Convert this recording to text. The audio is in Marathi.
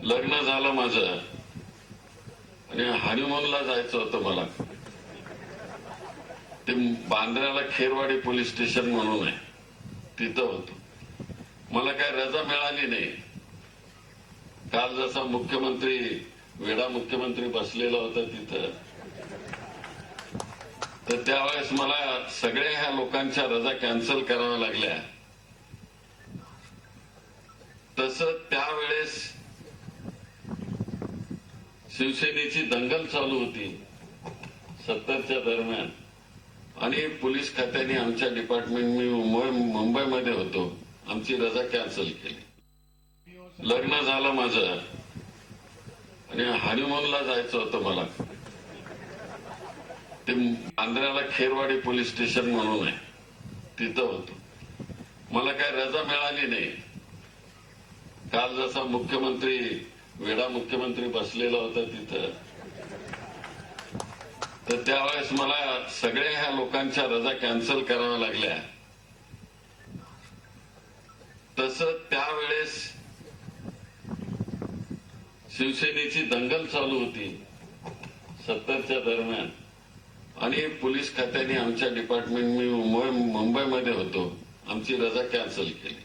लग्न झालं माझं आणि हनीमूनला जायचं होतं मला. ते बांद्र्याला खेरवाडी पोलीस स्टेशन म्हणून आहे, तिथं होतो. मला काय रजा मिळाली नाही. काल जसा मुख्यमंत्री वेडा मुख्यमंत्री बसलेला होता तिथं, तर त्यावेळेस मला सगळ्या ह्या लोकांच्या रजा कॅन्सल कराव्या लागल्या. तसं त्यावेळेस शिवसेनेची दंगल चालू होती 70च्या दरम्यान, आणि पोलीस खात्याने आमच्या डिपार्टमेंट, मी मुंबईमध्ये होतो, आमची रजा कॅन्सल केली. लग्न झालं माझं आणि हनीमूनला जायचं होतं मला. ते बांद्र्याला खेरवाडी पोलीस स्टेशन म्हणून आहे, तिथं होतो. मला काय रजा मिळाली नाही. काल जसा मुख्यमंत्री वेडा मुख्यमंत्री बसलेला होता तिथं, तर त्यावेळेस मला सगळ्या ह्या लोकांच्या रजा कॅन्सल कराव्या लागल्या. तसं त्यावेळेस शिवसेनेची दंगल चालू होती 70च्या दरम्यान, आणि पोलीस खात्याने आमच्या डिपार्टमेंट, मी मुंबईमध्ये होतो, आमची रजा कॅन्सल केली.